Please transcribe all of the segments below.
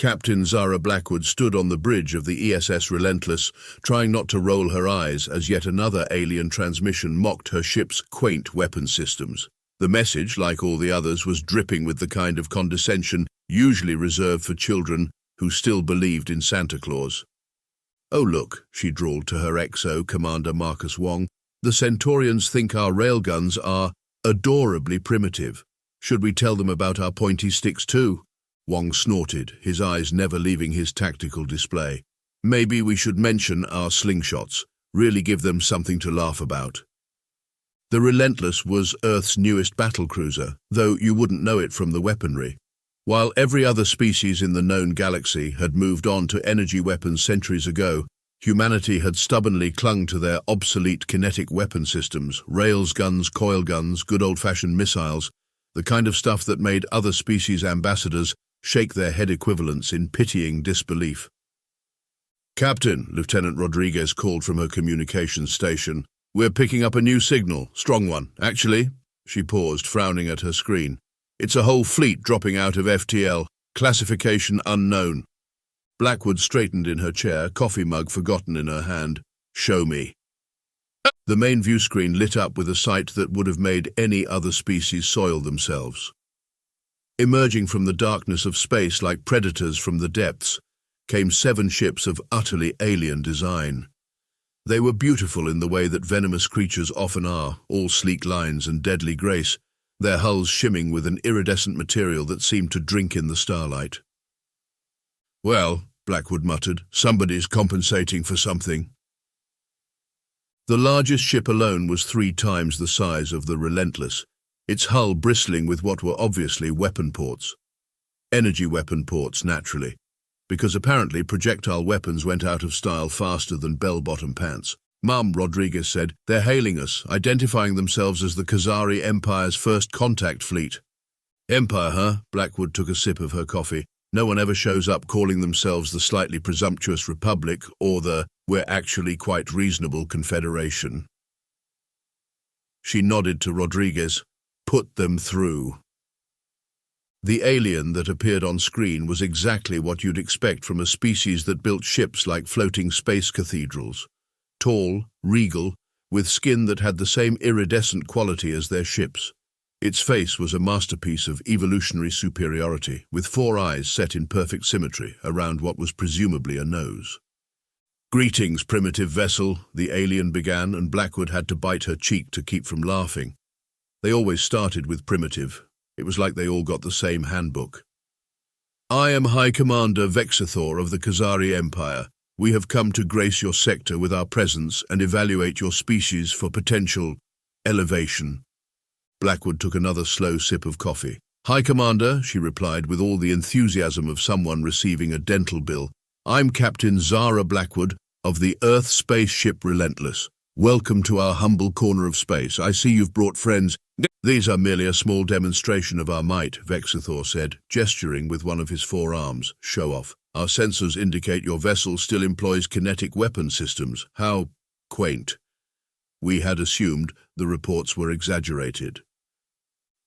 Captain Zara Blackwood stood on the bridge of the ESS Relentless, trying not to roll her eyes as yet another alien transmission mocked her ship's quaint weapon systems. The message, like all the others, was dripping with the kind of condescension usually reserved for children who still believed in Santa Claus. "Oh look," she drawled to her XO, Commander Marcus Wong, "the Centaurians think our railguns are adorably primitive. Should we tell them about our pointy sticks too?" Wong snorted, his eyes never leaving his tactical display. "Maybe we should mention our slingshots, really give them something to laugh about." The Relentless was Earth's newest battlecruiser, though you wouldn't know it from the weaponry. While every other species in the known galaxy had moved on to energy weapons centuries ago, humanity had stubbornly clung to their obsolete kinetic weapon systems, rails guns, coil guns, good old-fashioned missiles, the kind of stuff that made other species' ambassadors shake their head equivalents in pitying disbelief. "Captain," Lieutenant Rodriguez called from her communications station, "we're picking up a new signal, strong one. Actually," she paused, frowning at her screen, "it's a whole fleet dropping out of FTL, classification unknown." Blackwood straightened in her chair, coffee mug forgotten in her hand. "Show me." The main view screen lit up with a sight that would have made any other species soil themselves. Emerging from the darkness of space like predators from the depths, came 7 ships of utterly alien design. They were beautiful in the way that venomous creatures often are, all sleek lines and deadly grace, their hulls shimming with an iridescent material that seemed to drink in the starlight. "Well," Blackwood muttered, "somebody's compensating for something." The largest ship alone was 3 times the size of the Relentless, its hull bristling with what were obviously weapon ports. Energy weapon ports, naturally, because apparently projectile weapons went out of style faster than bell-bottom pants. "Mum," Rodriguez said, "they're hailing us, identifying themselves as the Kh'zari Empire's first contact fleet." "Empire, huh?" Blackwood took a sip of her coffee. "No one ever shows up calling themselves the slightly presumptuous Republic or the we're actually quite reasonable Confederation." She nodded to Rodriguez. "Put them through." The alien that appeared on screen was exactly what you'd expect from a species that built ships like floating space cathedrals. Tall, regal, with skin that had the same iridescent quality as their ships. Its face was a masterpiece of evolutionary superiority, with 4 eyes set in perfect symmetry around what was presumably a nose. "Greetings, primitive vessel," the alien began, and Blackwood had to bite her cheek to keep from laughing. They always started with primitive. It was like they all got the same handbook. "I am High Commander Vexithor of the Kh'zari Empire. We have come to grace your sector with our presence and evaluate your species for potential elevation." Blackwood took another slow sip of coffee. "High Commander," she replied with all the enthusiasm of someone receiving a dental bill, "I'm Captain Zara Blackwood of the Earth spaceship Relentless. Welcome to our humble corner of space. I see you've brought friends." "These are merely a small demonstration of our might," Vexithor said, gesturing with one of his 4 arms. "Show off. Our sensors indicate your vessel still employs kinetic weapon systems. How quaint." We had assumed the reports were exaggerated.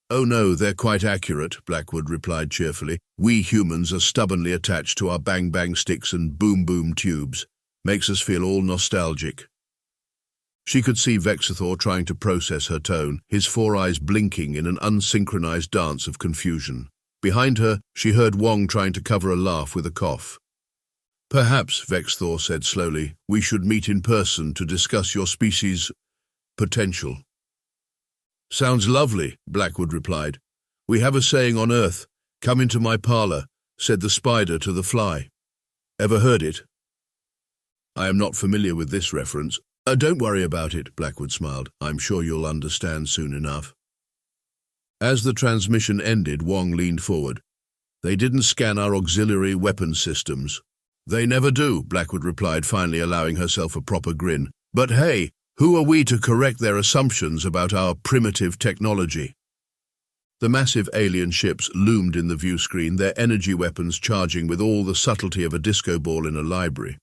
"Oh no, they're quite accurate," Blackwood replied cheerfully. "We humans are stubbornly attached to our bang-bang sticks and boom-boom tubes. Makes us feel all nostalgic." She could see Vexithor trying to process her tone, his 4 eyes blinking in an unsynchronized dance of confusion. Behind her, she heard Wong trying to cover a laugh with a cough. "Perhaps," Vexithor said slowly, "we should meet in person to discuss your species' potential." "Sounds lovely," Blackwood replied. "We have a saying on Earth, 'Come into my parlor,' said the spider to the fly. Ever heard it?" "I am not familiar with this reference." Don't worry about it," Blackwood smiled. "I'm sure you'll understand soon enough." As the transmission ended, Wong leaned forward. "They didn't scan our auxiliary weapon systems." "They never do," Blackwood replied, finally allowing herself a proper grin. "But hey, who are we to correct their assumptions about our primitive technology?" The massive alien ships loomed in the view screen, their energy weapons charging with all the subtlety of a disco ball in a library.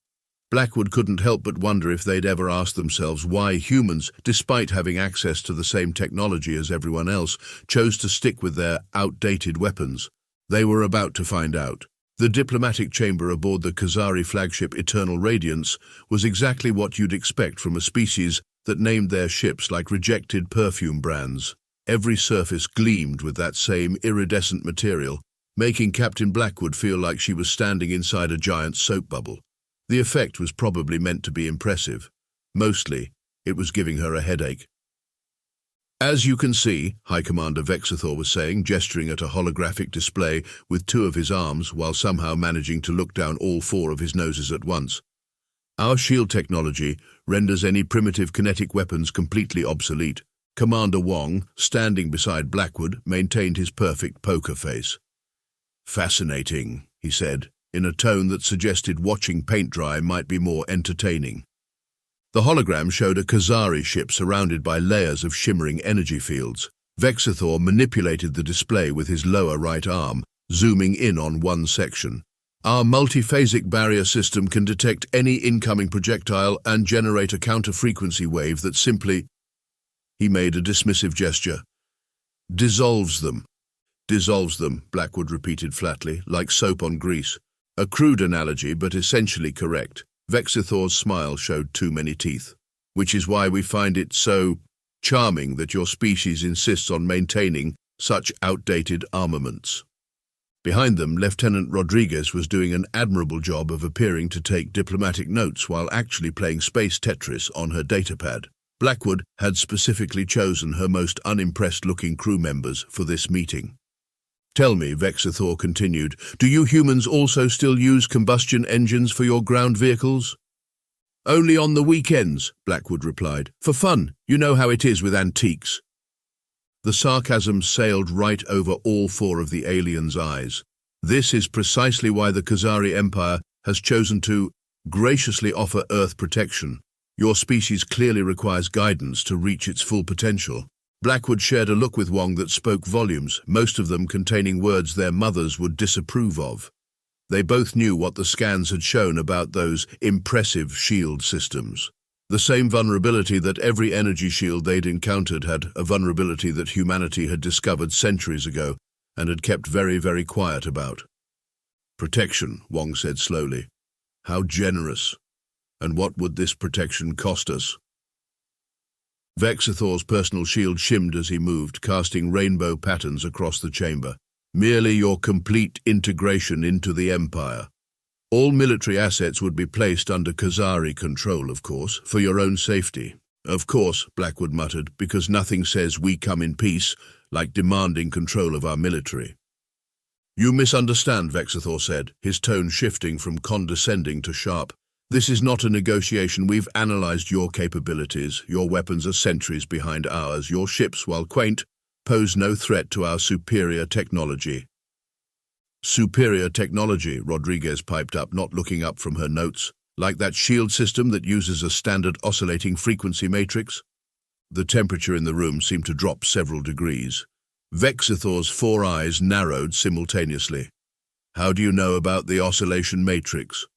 Blackwood couldn't help but wonder if they'd ever asked themselves why humans, despite having access to the same technology as everyone else, chose to stick with their outdated weapons. They were about to find out. The diplomatic chamber aboard the Kh'zari flagship Eternal Radiance was exactly what you'd expect from a species that named their ships like rejected perfume brands. Every surface gleamed with that same iridescent material, making Captain Blackwood feel like she was standing inside a giant soap bubble. The effect was probably meant to be impressive. Mostly, it was giving her a headache. "As you can see," High Commander Vexathor was saying, gesturing at a holographic display with two of his arms while somehow managing to look down all four of his noses at once, "our shield technology renders any primitive kinetic weapons completely obsolete." Commander Wong, standing beside Blackwood, maintained his perfect poker face. "Fascinating," he said, in a tone that suggested watching paint dry might be more entertaining. The hologram showed a Kazari ship surrounded by layers of shimmering energy fields. Vexathor manipulated the display with his lower right arm, zooming in on one section. "Our multiphasic barrier system can detect any incoming projectile and generate a counter-frequency wave that simply—" He made a dismissive gesture. "Dissolves them." "Dissolves them," Blackwood repeated flatly, like soap on grease. A crude analogy, but essentially correct. Vexathor's smile showed too many teeth. "Which is why we find it so charming that your species insists on maintaining such outdated armaments." Behind them, Lieutenant Rodriguez was doing an admirable job of appearing to take diplomatic notes while actually playing space Tetris on her datapad. Blackwood had specifically chosen her most unimpressed-looking crew members for this meeting. "Tell me," Vexathor continued, "do you humans also still use combustion engines for your ground vehicles?" "Only on the weekends," Blackwood replied. "For fun, you know how it is with antiques." The sarcasm sailed right over all four of the aliens' eyes. This is precisely why the Kh'zari Empire has chosen to graciously offer Earth protection. Your species clearly requires guidance to reach its full potential. Blackwood shared a look with Wong that spoke volumes, most of them containing words their mothers would disapprove of. They both knew what the scans had shown about those impressive shield systems. The same vulnerability that every energy shield they'd encountered had a vulnerability that humanity had discovered centuries ago and had kept very, very quiet about. "Protection," Wong said slowly. "How generous. And what would this protection cost us?" Vexathor's personal shield shimmed as he moved, casting rainbow patterns across the chamber. "Merely your complete integration into the Empire. All military assets would be placed under Kazari control, of course, for your own safety." "Of course," Blackwood muttered, "because nothing says we come in peace like demanding control of our military." "You misunderstand," Vexathor said, his tone shifting from condescending to sharp. "This is not a negotiation. We've analyzed your capabilities. Your weapons are centuries behind ours. Your ships, while quaint, pose no threat to our superior technology." "Superior technology," Rodriguez piped up, not looking up from her notes. "Like that shield system that uses a standard oscillating frequency matrix?" The temperature in the room seemed to drop several degrees. Vexathor's four eyes narrowed simultaneously. "How do you know about the oscillation matrix?"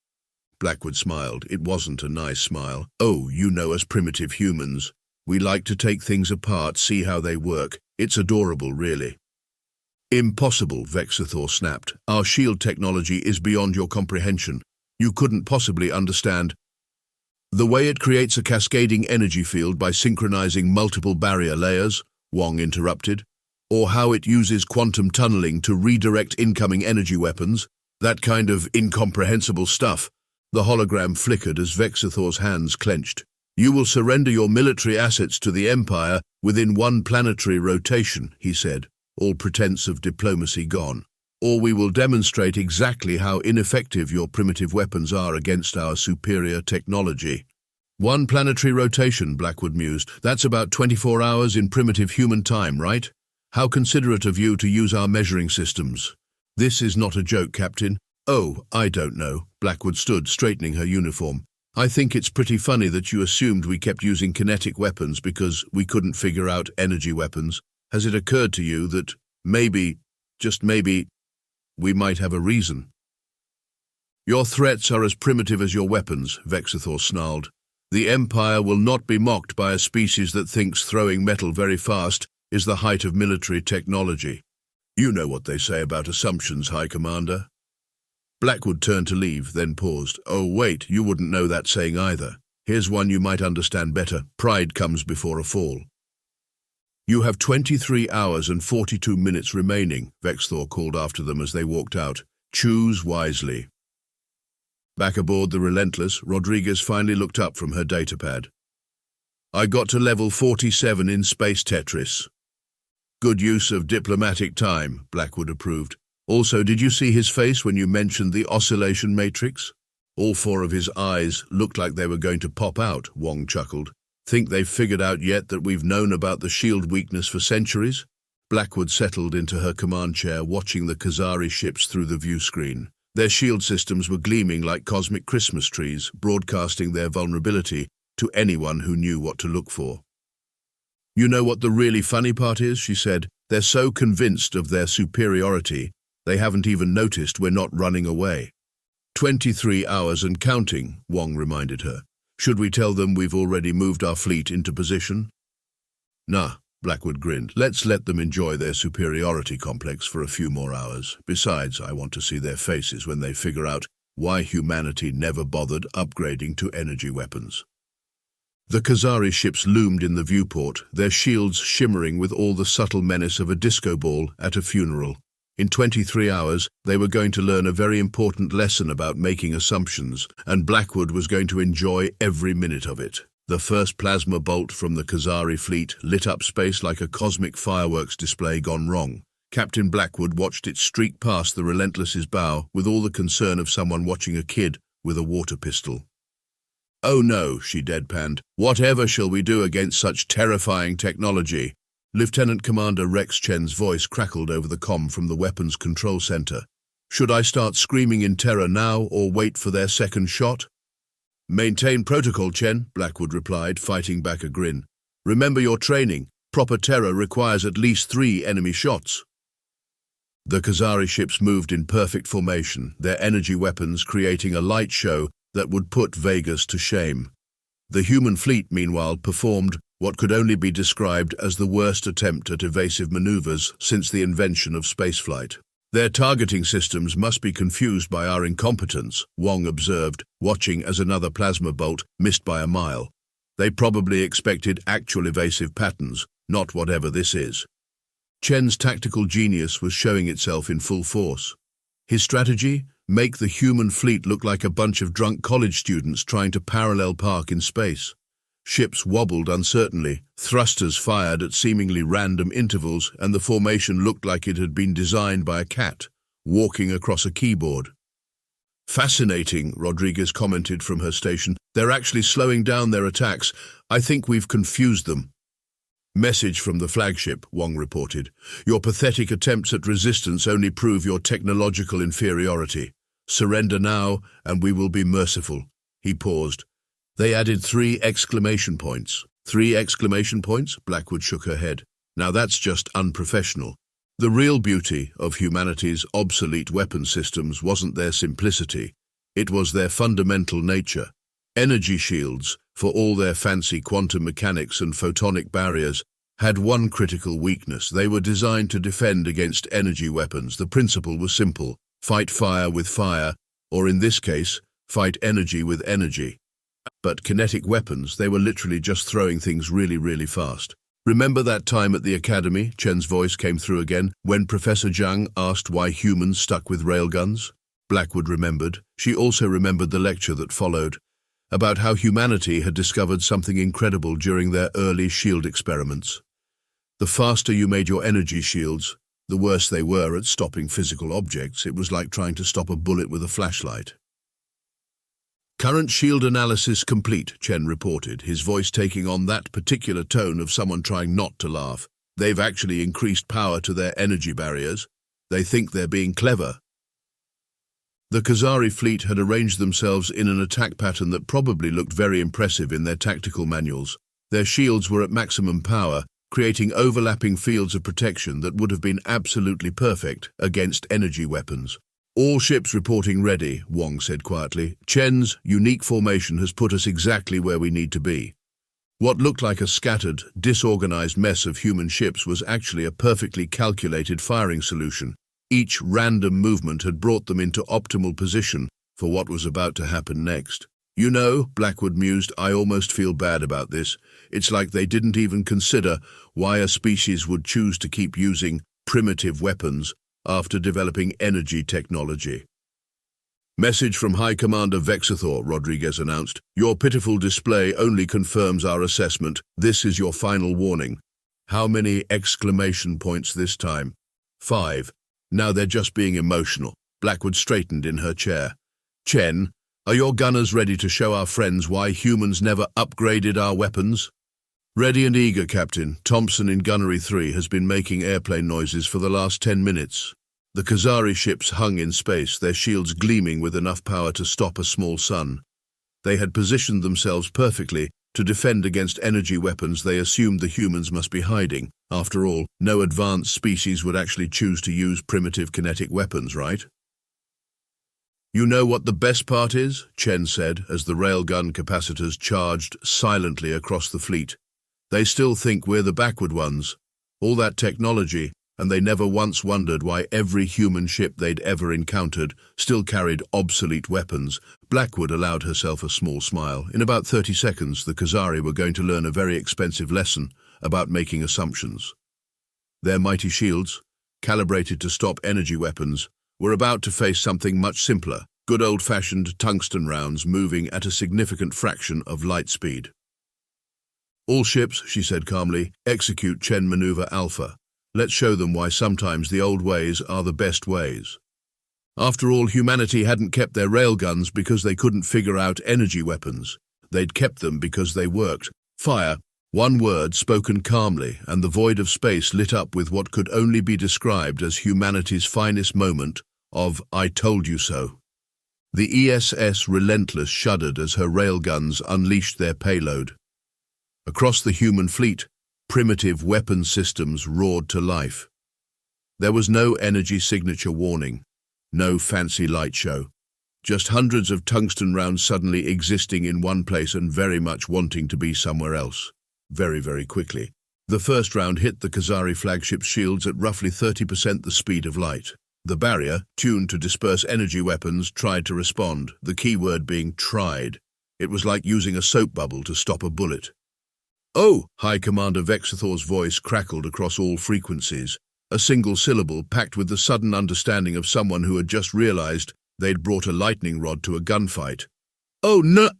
Blackwood smiled. It wasn't a nice smile. "Oh, you know us primitive humans. We like to take things apart, see how they work. It's adorable, really." "Impossible," Vexathor snapped. "Our shield technology is beyond your comprehension. You couldn't possibly understand the way it creates a cascading energy field by synchronizing multiple barrier layers," Wong interrupted, "or how it uses quantum tunneling to redirect incoming energy weapons. That kind of incomprehensible stuff." The hologram flickered as Vexathor's hands clenched. "You will surrender your military assets to the Empire within one planetary rotation," he said, all pretense of diplomacy gone. "Or we will demonstrate exactly how ineffective your primitive weapons are against our superior technology." "One planetary rotation," Blackwood mused. "That's about 24 hours in primitive human time, right? How considerate of you to use our measuring systems." "This is not a joke, Captain." "Oh, I don't know." Blackwood stood, straightening her uniform. "I think it's pretty funny that you assumed we kept using kinetic weapons because we couldn't figure out energy weapons. Has it occurred to you that maybe, just maybe, we might have a reason?" "Your threats are as primitive as your weapons," Vexathor snarled. "The Empire will not be mocked by a species that thinks throwing metal very fast is the height of military technology. You know what they say about assumptions, High Commander." Blackwood turned to leave, then paused. Oh, wait, you wouldn't know that saying either. Here's one you might understand better. Pride comes before a fall. You have 23 hours and 42 minutes remaining, Vexthor called after them as they walked out. Choose wisely. Back aboard the Relentless, Rodriguez finally looked up from her datapad. I got to level 47 in Space Tetris. Good use of diplomatic time, Blackwood approved. Also, did you see his face when you mentioned the oscillation matrix? All four of his eyes looked like they were going to pop out, Wong chuckled. Think they've figured out yet that we've known about the shield weakness for centuries? Blackwood settled into her command chair, watching the Kh'zari ships through the view screen. Their shield systems were gleaming like cosmic Christmas trees, broadcasting their vulnerability to anyone who knew what to look for. You know what the really funny part is, she said. They're so convinced of their superiority, they haven't even noticed we're not running away. 23 hours and counting, Wong reminded her. Should we tell them we've already moved our fleet into position? Nah, Blackwood grinned. Let's let them enjoy their superiority complex for a few more hours. Besides, I want to see their faces when they figure out why humanity never bothered upgrading to energy weapons. The Kazari ships loomed in the viewport, their shields shimmering with all the subtle menace of a disco ball at a funeral. In 23 hours, they were going to learn a very important lesson about making assumptions, and Blackwood was going to enjoy every minute of it. The first plasma bolt from the Kazari fleet lit up space like a cosmic fireworks display gone wrong. Captain Blackwood watched it streak past the Relentless's bow with all the concern of someone watching a kid with a water pistol. Oh no, she deadpanned. Whatever shall we do against such terrifying technology? Lieutenant Commander Rex Chen's voice crackled over the comm from the weapons control center. Should I start screaming in terror now or wait for their second shot? Maintain protocol, Chen, Blackwood replied, fighting back a grin. Remember your training. Proper terror requires at least 3 enemy shots. The Kazari ships moved in perfect formation, their energy weapons creating a light show that would put Vegas to shame. The human fleet, meanwhile, performed what could only be described as the worst attempt at evasive maneuvers since the invention of spaceflight. Their targeting systems must be confused by our incompetence, Wong observed, watching as another plasma bolt missed by a mile. They probably expected actual evasive patterns, not whatever this is. Chen's tactical genius was showing itself in full force. His strategy? Make the human fleet look like a bunch of drunk college students trying to parallel park in space. Ships wobbled uncertainly, thrusters fired at seemingly random intervals, and the formation looked like it had been designed by a cat, walking across a keyboard. Fascinating, Rodriguez commented from her station. They're actually slowing down their attacks. I think we've confused them. Message from the flagship, Wong reported. Your pathetic attempts at resistance only prove your technological inferiority. Surrender now, and we will be merciful. He paused. They added 3 exclamation points. 3 exclamation points? Blackwood shook her head. Now that's just unprofessional. The real beauty of humanity's obsolete weapon systems wasn't their simplicity. It was their fundamental nature. Energy shields, for all their fancy quantum mechanics and photonic barriers, had one critical weakness. They were designed to defend against energy weapons. The principle was simple. Fight fire with fire, or in this case, fight energy with energy. But kinetic weapons, they were literally just throwing things really, really fast. Remember that time at the academy, Chen's voice came through again, when Professor Zhang asked why humans stuck with railguns? Blackwood remembered. She also remembered the lecture that followed, about how humanity had discovered something incredible during their early shield experiments. The faster you made your energy shields, the worse they were at stopping physical objects. It was like trying to stop a bullet with a flashlight. Current shield analysis complete, Chen reported, his voice taking on that particular tone of someone trying not to laugh. They've actually increased power to their energy barriers. They think they're being clever. The Kazari fleet had arranged themselves in an attack pattern that probably looked very impressive in their tactical manuals. Their shields were at maximum power, creating overlapping fields of protection that would have been absolutely perfect against energy weapons. All ships reporting ready, Wong said quietly. Chen's unique formation has put us exactly where we need to be. What looked like a scattered, disorganized mess of human ships was actually a perfectly calculated firing solution. Each random movement had brought them into optimal position for what was about to happen next. You know, Blackwood mused, I almost feel bad about this. It's like they didn't even consider why a species would choose to keep using primitive weapons after developing energy technology. Message from High Commander Vexathor, Rodriguez announced. Your pitiful display only confirms our assessment. This is your final warning. How many exclamation points this time? 5. Now they're just being emotional. Blackwood straightened in her chair. Chen, are your gunners ready to show our friends why humans never upgraded our weapons? Ready and eager, Captain. Thompson in Gunnery 3 has been making airplane noises for the last 10 minutes. The Kazari ships hung in space, their shields gleaming with enough power to stop a small sun. They had positioned themselves perfectly to defend against energy weapons they assumed the humans must be hiding. After all, no advanced species would actually choose to use primitive kinetic weapons, right? You know what the best part is? Chen said as the railgun capacitors charged silently across the fleet. They still think we're the backward ones. All that technology, and they never once wondered why every human ship they'd ever encountered still carried obsolete weapons. Blackwood allowed herself a small smile. In about 30 seconds, the Kazari were going to learn a very expensive lesson about making assumptions. Their mighty shields, calibrated to stop energy weapons, were about to face something much simpler, good old-fashioned tungsten rounds moving at a significant fraction of light speed. All ships, she said calmly, execute Chen Maneuver Alpha. Let's show them why sometimes the old ways are the best ways. After all, humanity hadn't kept their railguns because they couldn't figure out energy weapons. They'd kept them because they worked. Fire, one word spoken calmly, and the void of space lit up with what could only be described as humanity's finest moment of "I told you so." The ESS Relentless shuddered as her railguns unleashed their payload. Across the human fleet, primitive weapon systems roared to life. There was no energy signature warning, no fancy light show, just hundreds of tungsten rounds suddenly existing in one place and very much wanting to be somewhere else. Very, very quickly. The first round hit the Kh'zari flagship's shields at roughly 30% the speed of light. The barrier, tuned to disperse energy weapons, tried to respond, the key word being tried. It was like using a soap bubble to stop a bullet. Oh! High Commander Vexathor's voice crackled across all frequencies, a single syllable packed with the sudden understanding of someone who had just realized they'd brought a lightning rod to a gunfight. Oh no!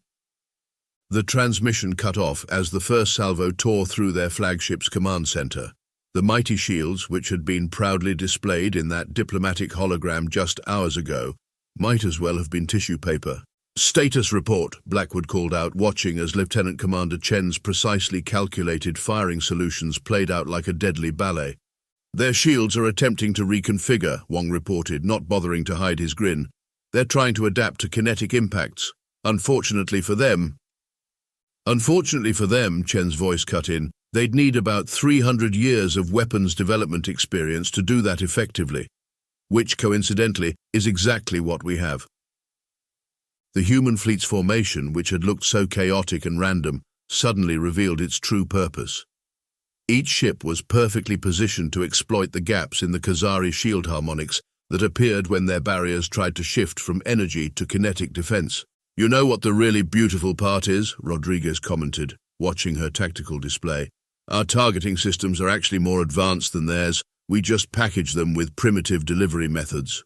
The transmission cut off as the first salvo tore through their flagship's command center. The mighty shields, which had been proudly displayed in that diplomatic hologram just hours ago, might as well have been tissue paper. Status report, Blackwood called out, watching as Lieutenant Commander Chen's precisely calculated firing solutions played out like a deadly ballet. Their shields are attempting to reconfigure, Wong reported, not bothering to hide his grin. They're trying to adapt to kinetic impacts. Unfortunately for them, Chen's voice cut in, they'd need about 300 years of weapons development experience to do that effectively, which, coincidentally, is exactly what we have. The human fleet's formation, which had looked so chaotic and random, suddenly revealed its true purpose. Each ship was perfectly positioned to exploit the gaps in the Kazari shield harmonics that appeared when their barriers tried to shift from energy to kinetic defense. You know what the really beautiful part is, Rodriguez commented, watching her tactical display. Our targeting systems are actually more advanced than theirs. We just package them with primitive delivery methods.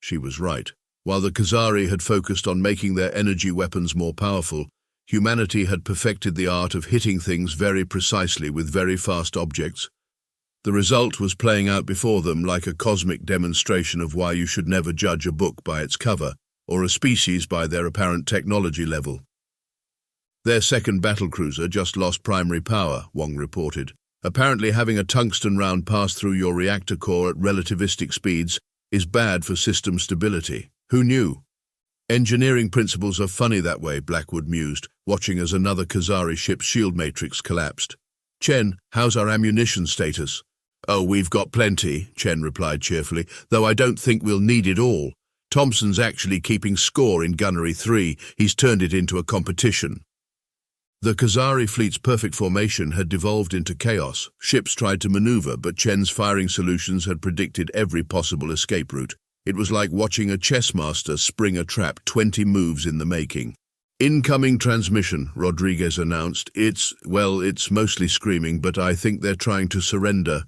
She was right. While the Kazari had focused on making their energy weapons more powerful, humanity had perfected the art of hitting things very precisely with very fast objects. The result was playing out before them like a cosmic demonstration of why you should never judge a book by its cover, or a species by their apparent technology level. Their second battlecruiser just lost primary power, Wong reported. Apparently having a tungsten round pass through your reactor core at relativistic speeds is bad for system stability. Who knew? Engineering principles are funny that way, Blackwood mused, watching as another Kazari ship's shield matrix collapsed. Chen, how's our ammunition status? Oh, we've got plenty, Chen replied cheerfully, though I don't think we'll need it all. Thompson's actually keeping score in Gunnery 3. He's turned it into a competition. The Kazari fleet's perfect formation had devolved into chaos. Ships tried to maneuver, but Chen's firing solutions had predicted every possible escape route. It was like watching a chess master spring a trap 20 moves in the making. "Incoming transmission," Rodriguez announced. It's mostly screaming, but I think they're trying to surrender."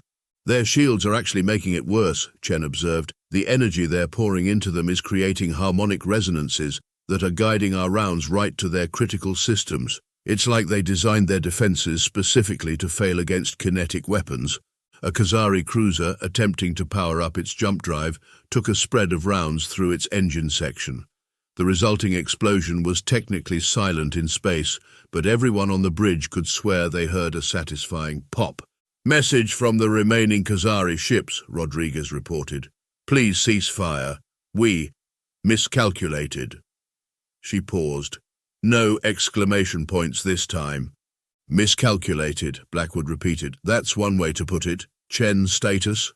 "Their shields are actually making it worse," Chen observed. "The energy they're pouring into them is creating harmonic resonances that are guiding our rounds right to their critical systems. It's like they designed their defenses specifically to fail against kinetic weapons." A Kh'zari cruiser, attempting to power up its jump drive, took a spread of rounds through its engine section. The resulting explosion was technically silent in space, but everyone on the bridge could swear they heard a satisfying pop. "Message from the remaining Kazari ships," Rodriguez reported. "Please cease fire. We miscalculated." She paused. No exclamation points this time. "Miscalculated," Blackwood repeated. "That's one way to put it." "Chen's status?"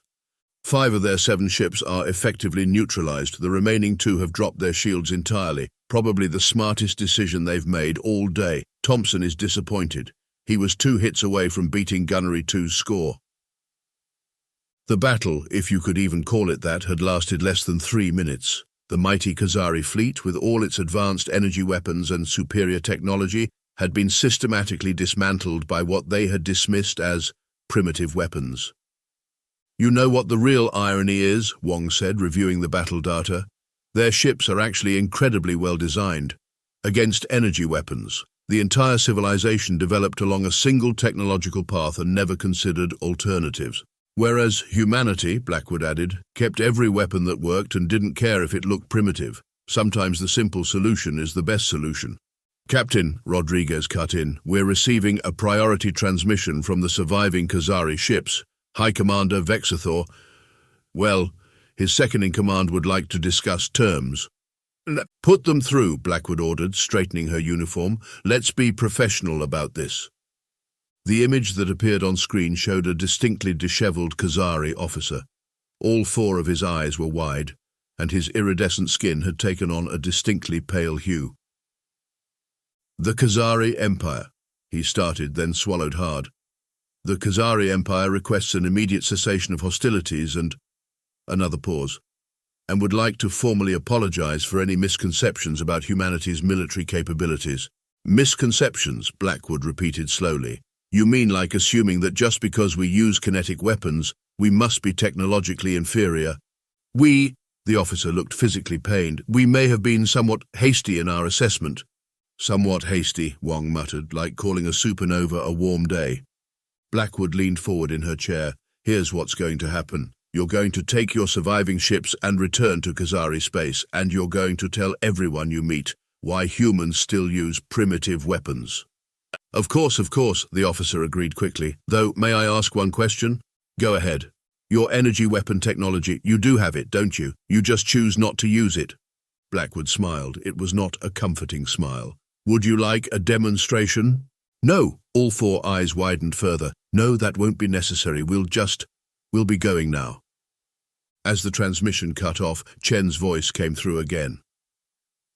5 of their 7 ships are effectively neutralized. The remaining 2 have dropped their shields entirely. Probably the smartest decision they've made all day. Thompson is disappointed. He was 2 hits away from beating Gunnery 2's score. The battle, if you could even call it that, had lasted less than 3 minutes. The mighty Kazari fleet, with all its advanced energy weapons and superior technology, had been systematically dismantled by what they had dismissed as primitive weapons. "You know what the real irony is," Wong said, reviewing the battle data. "Their ships are actually incredibly well designed. Against energy weapons, the entire civilization developed along a single technological path and never considered alternatives. Whereas humanity," Blackwood added, "kept every weapon that worked and didn't care if it looked primitive. Sometimes the simple solution is the best solution." "Captain," Rodriguez cut in, "we're receiving a priority transmission from the surviving Kazari ships. High Commander Vexathor, his second-in-command would like to discuss terms." "Put them through," Blackwood ordered, straightening her uniform. "Let's be professional about this." The image that appeared on screen showed a distinctly disheveled Kazari officer. All 4 of his eyes were wide, and his iridescent skin had taken on a distinctly pale hue. "The Kh'zari Empire," he started, then swallowed hard. "The Kh'zari Empire requests an immediate cessation of hostilities and—" another pause, "and would like to formally apologize for any misconceptions about humanity's military capabilities." "Misconceptions," Blackwood repeated slowly. "You mean like assuming that just because we use kinetic weapons, we must be technologically inferior?" The officer looked physically pained. "We may have been somewhat hasty in our assessment." "Somewhat hasty," Wong muttered, "like calling a supernova a warm day." Blackwood leaned forward in her chair. "Here's what's going to happen. You're going to take your surviving ships and return to Kazari space, and you're going to tell everyone you meet why humans still use primitive weapons." Of course," the officer agreed quickly. "Though, may I ask one question?" "Go ahead." "Your energy weapon technology, you do have it, don't you? You just choose not to use it." Blackwood smiled. It was not a comforting smile. "Would you like a demonstration?" "No." All 4 eyes widened further. "No, that won't be necessary. We'll be going now." As the transmission cut off, Chen's voice came through again.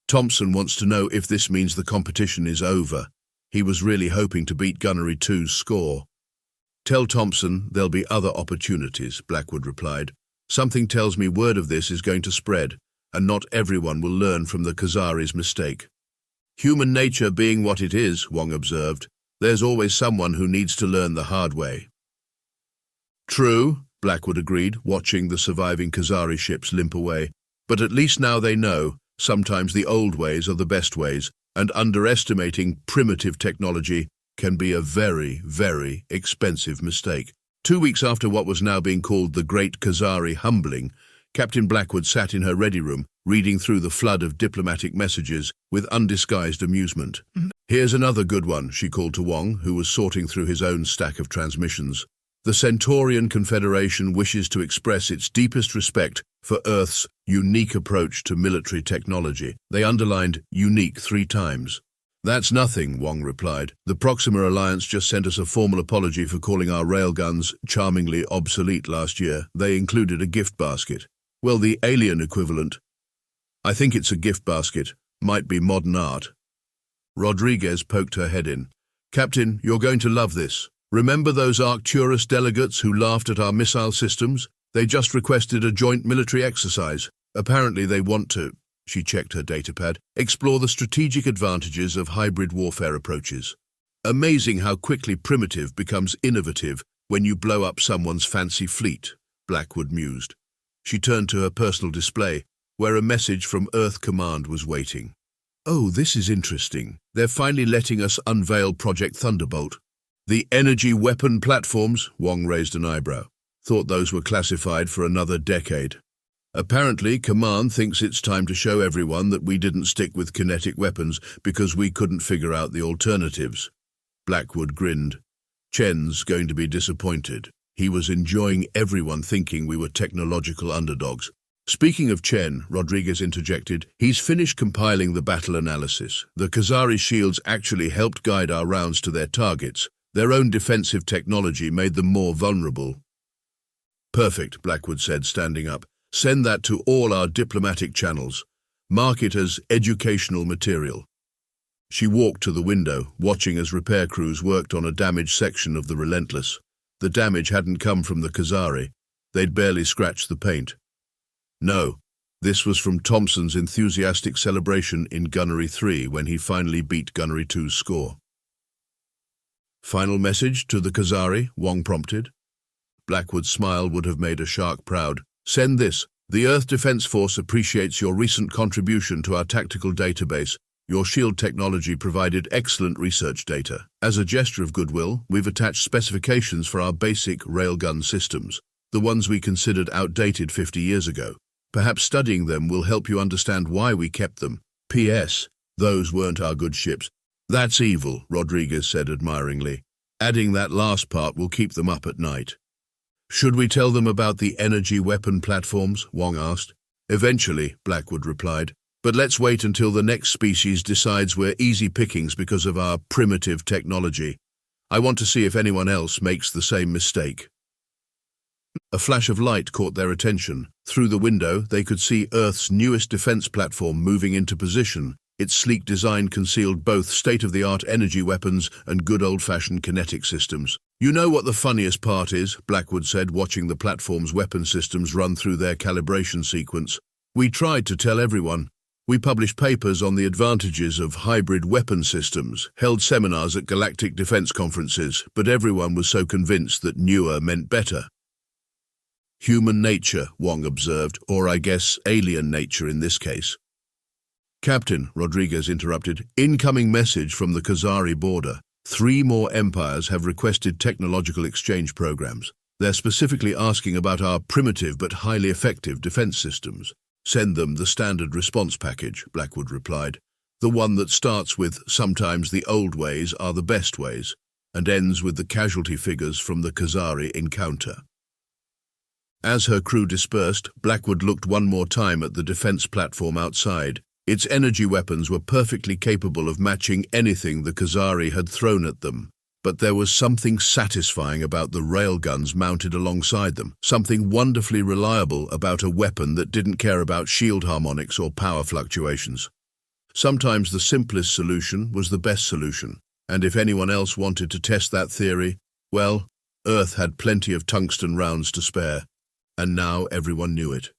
"Thompson wants to know if this means the competition is over. He was really hoping to beat Gunnery 2's score." "Tell Thompson there'll be other opportunities," Blackwood replied. "Something tells me word of this is going to spread, and not everyone will learn from the Khazari's mistake." "Human nature being what it is," Wong observed, "there's always someone who needs to learn the hard way." "True," Blackwood agreed, watching the surviving Khazari ships limp away. "But at least now they know, sometimes the old ways are the best ways, and underestimating primitive technology can be a very, very expensive mistake." 2 weeks after what was now being called the Great Kazari Humbling, Captain Blackwood sat in her ready room, reading through the flood of diplomatic messages with undisguised amusement. "Here's another good one," she called to Wong, who was sorting through his own stack of transmissions. "The Centaurian Confederation wishes to express its deepest respect for Earth's unique approach to military technology." They underlined unique 3 times. "That's nothing," Wong replied. "The Proxima Alliance just sent us a formal apology for calling our railguns charmingly obsolete last year. They included a gift basket." "Well, the alien equivalent." "I think it's a gift basket. Might be modern art." Rodriguez poked her head in. Captain, you're going to love this. Remember those Arcturus delegates who laughed at our missile systems? They just requested a joint military exercise. Apparently they want to, she checked her datapad, explore the strategic advantages of hybrid warfare approaches. Amazing how quickly primitive becomes innovative when you blow up someone's fancy fleet, Blackwood mused. She turned to her personal display, where a message from Earth Command was waiting. Oh, this is interesting. They're finally letting us unveil Project Thunderbolt. The energy weapon platforms, Wong raised an eyebrow. Thought those were classified for another decade. Apparently, Command thinks it's time to show everyone that we didn't stick with kinetic weapons because we couldn't figure out the alternatives. Blackwood grinned. Chen's going to be disappointed. He was enjoying everyone thinking we were technological underdogs. Speaking of Chen, Rodriguez interjected, he's finished compiling the battle analysis. The Kh'zari shields actually helped guide our rounds to their targets. Their own defensive technology made them more vulnerable. Perfect, Blackwood said, standing up. Send that to all our diplomatic channels. Mark it as educational material. She walked to the window, watching as repair crews worked on a damaged section of the Relentless. The damage hadn't come from the Kazari. They'd barely scratched the paint. No, this was from Thompson's enthusiastic celebration in Gunnery 3 when he finally beat Gunnery 2's score. Final message to the Kazari, Wong prompted. Blackwood's smile would have made a shark proud. Send this. The Earth Defense Force appreciates your recent contribution to our tactical database. Your shield technology provided excellent research data. As a gesture of goodwill, we've attached specifications for our basic railgun systems, the ones we considered outdated 50 years ago. Perhaps studying them will help you understand why we kept them. P.S. Those weren't our good ships. That's evil, Rodriguez said admiringly. Adding that last part will keep them up at night. Should we tell them about the energy weapon platforms? Wong asked. Eventually, Blackwood replied. But let's wait until the next species decides we're easy pickings because of our primitive technology. I want to see if anyone else makes the same mistake. A flash of light caught their attention. Through the window, they could see Earth's newest defense platform moving into position. Its sleek design concealed both state-of-the-art energy weapons and good old-fashioned kinetic systems. You know what the funniest part is, Blackwood said, watching the platform's weapon systems run through their calibration sequence. We tried to tell everyone. We published papers on the advantages of hybrid weapon systems, held seminars at galactic defense conferences, but everyone was so convinced that newer meant better. Human nature, Wong observed, or I guess alien nature in this case. Captain, Rodriguez interrupted, incoming message from the Kazari border. 3 more empires have requested technological exchange programs. They're specifically asking about our primitive but highly effective defense systems. Send them the standard response package, Blackwood replied. The one that starts with, sometimes the old ways are the best ways, and ends with the casualty figures from the Kazari encounter. As her crew dispersed, Blackwood looked one more time at the defense platform outside. Its energy weapons were perfectly capable of matching anything the Kazari had thrown at them. But there was something satisfying about the railguns mounted alongside them, something wonderfully reliable about a weapon that didn't care about shield harmonics or power fluctuations. Sometimes the simplest solution was the best solution, and if anyone else wanted to test that theory, well, Earth had plenty of tungsten rounds to spare, and now everyone knew it.